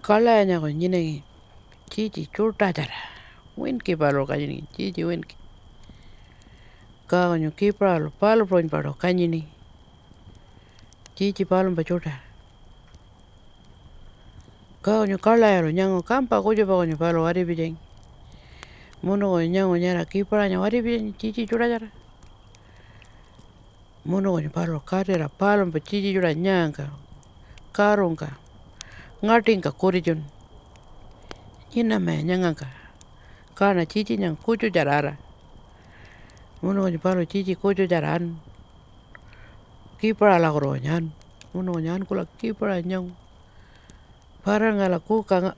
Kalanya ko nyinengi chichi churta jara. Winki palo kanyini chichi winki. Ka konyo kipalo palo proin palo kanyini. Chichi palo mpa churta. Ka konyo kalaya lo nyango kampa kujo pa konyo palo wari bijeng. Mono konyo nyango nyara kipalanya wari bijeng chichi churta jara. Mono konyo palo karera palo mpa chichi churta nyanga. Karungka. Ngatingka kurijun. Nyina me nyangangka. Kana chichi nyang kujo jarara. Mono konyo palo chichi kujo jaran. Kipala la koro nyan. Mono konyo ankula kipala nyang. Parangala kuka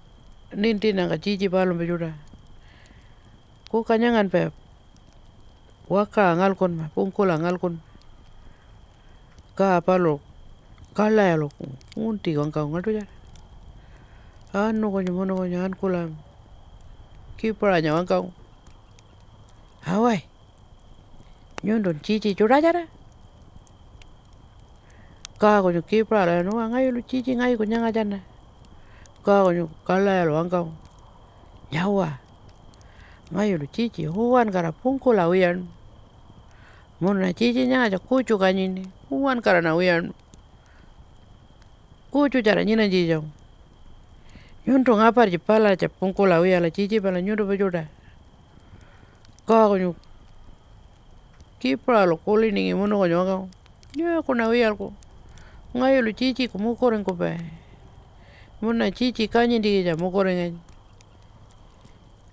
nintinanga chichi palo mpa churta. Kuka nyangan pe. Waka ngalkun ma pungkula ngalkun. Ka palo kalaya lo ngunti wangka ngatu jara. Anu konyo mono konyo ankula kipalanya wangka. Hawai. Nyundun chichi churta jara. Ka konyo kipala no ngayu chichi ngayu ko nyanga jana. Ka konyo kalaya lo wangka. Nyawa. Ngayu chichi huwan kara pungkula wiyan. Mono na chichi nyanga kuchu kanyini. Huwan kara na wiyan. Kuchu jara nyina jijong. Nyundu ngapar jipala cha pungkula wiyala chichi pala nyundu pa churta. Ka konyo kipala lo kuliningi mono konyo wangka. Nya kuna wiyal ko. Ngayu lo chichi ko mukoring ko pa. Mono na chichi kanyindi ja mukoring.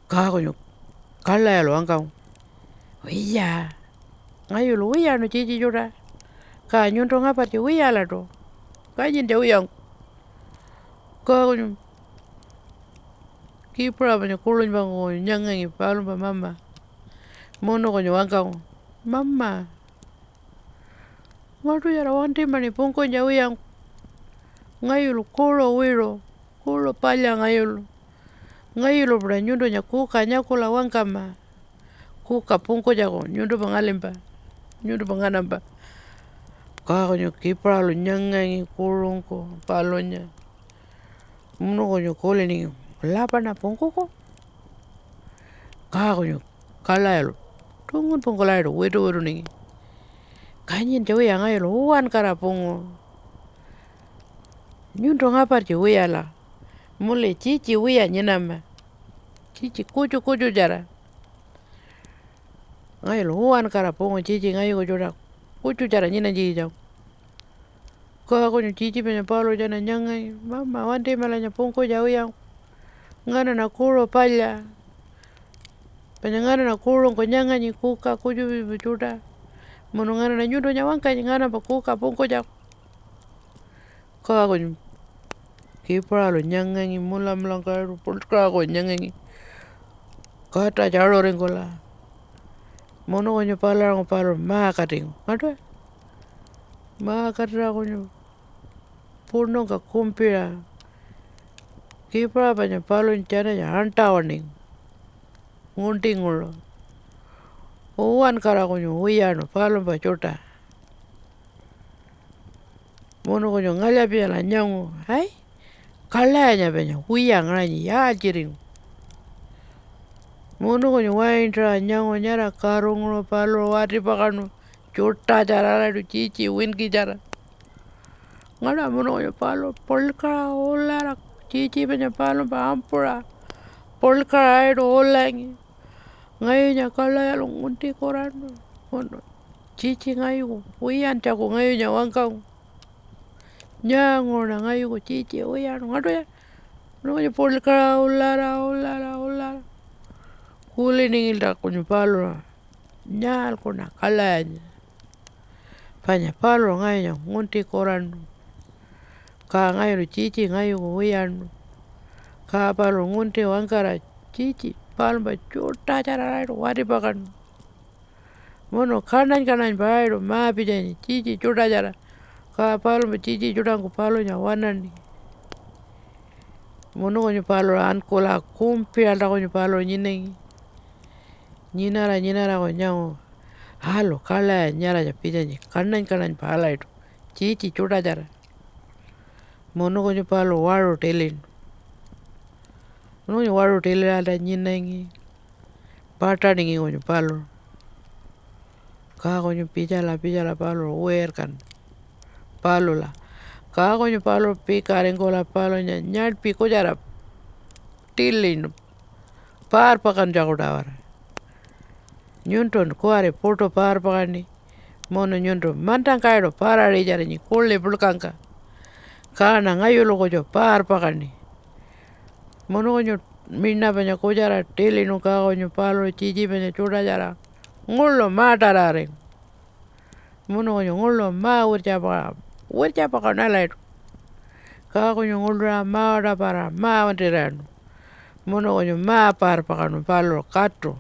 Ka konyo kalaya lo wangka. Wiya. Ngayu lo wiya no chichi churta. Ka nyundu ngapar ja wiyala to. Kanyindi wiyang. Ka konyo kipala pa kulun pa konyo nyangangi palo pa mama. Mono konyo wangka. Mama. Ngatu jara wantimani pungko ja wiyang. Ngayu lo kulo wiro. Kulo palya ngayu lo. Ngayu lo pura nyundu nya kuka nyakula wangka ma. Kuka pungko jako nyundu pa ngalimpa. Nyundu pa nganampa. Ka konyo kipala lo nyangangi kulung ko palonya. Mono konyo kuliningi. Lapa na pungko ko. Ka konyo kalaya lo. Tungun pungkulaya lo wiru ningi. Kanyin ja wiya ngayu lo huwan kara pungo. Nyundu ngapar ja wiyala. Mule chichi wiya nyinama. Chichi kuju jara. Ngayu lo huwan kara pungo chichi ngayu ko churta. Kuju jara nyina jijong. Ka konyo chichi penya palo jana nyangangi. Mama wantimalanya pungko ja wiyang. Ngana na kulo palya. Penya ngana na kulung ko nyanganyi kuka kuju pa churta. Mono ngana na nyundu nya wangka ngana pa kuka pungko jako. Ka konyo kipala lo nyangangi mula karo ka konyo nyangangi. Kata jalo ringkola. Mono konyo palo makating. Ngatu. Makatra konyo. Puno ka kumpira. Kipala penya palo njana ya antawaning. Ngunti ngulo. Huwan kara konyo wiyano palo pa churta. Mono konyo ngalya piyala nyangu. Hai. Kalaya penya wiyang ranyi ya jiring. Mono konyo waintra nyangu nyara karungulo palo wati pakano. Churta jara la chichi winki jara. Ngana mono konyo palo polkara olara. Chichi penya palo pa ampura. Polkara aido olangi. Ngayu nya kalaya lo ngunti korano. Mono chichi ngayu wiyan jako ngayu nya wangka. Nyango na ngayu ko chichi wiyan. Ngatu ya. Mono konyo polkara olara. Kuliningilda konyo palo. Nyal kona kalaya nya. Panya palo ngayu nya ngunti korano. Ka ngayu lo chichi ngayu ko wiyan. Ka palo ngunti wangkara chichi. Palo pa churta jara raido wati pakano. Mono kanan pa raido maa pijani chichi churta jara. Ka palo pa chichi churta ko palo nya wanani. Mono konyo palo ankula kumpi alda konyo palo nyinengi. Nyinara ko nyango. Halo kalaya nyara ja pijani. Kanan pa halaido. Chichi churta jara. Mono konyo palo waro telin. Nungi waru tele ada nyinengi. Pataningi konyo palo. Ka konyo pijala palo wer kan. Palo la. Ka konyo palo pikarengo la palo nyad piko jara tilin. Par pakan jagudawara. Nyunton kuare porto par pakani. Mono nyunton mantang kairo parare jara ni kulle bulkanka. Kana ngayulo kojo par pakani. Mono konyo minna banya kojara tilinu ka konyo palo chichi banya chuda jara. Ngullo matarare. Mono konyo ngullo ma urja paka nalaitu. Ka konyo ngulra ma ora para ma wantiranu. Mono konyo ma par pakanu palo kato.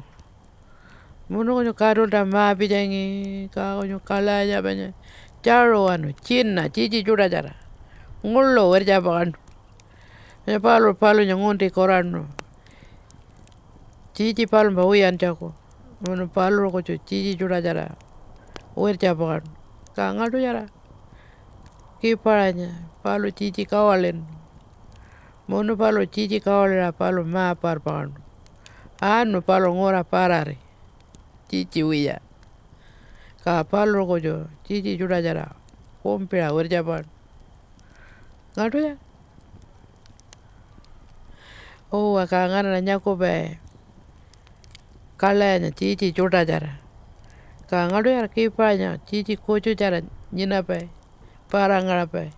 Mono konyo kato da ma pijangi ka konyo kalaya banya. Charo anu china chichi chuda jara. Ngullo urja pakanu. Palo nyangonti korano. Chichi palo mba uyan chako. Mono palo kocho chichi chuda jara. Urja pakanu. Ka ngatu jara. Kiparanya palo chichi kawalen. Mono palo chichi kawalera palo ma par pakanu. Anu palo ngora parare. Chichi uya. Ka palo kocho chichi chuda jara. Kumpira urja pakanu. Ngatu jara. Owa ka ngana nyako be. Kalanya chichi chuda jara. Ka ngatu jara kiparanya chichi kocho jara. Nyina pe. Para ngara pe.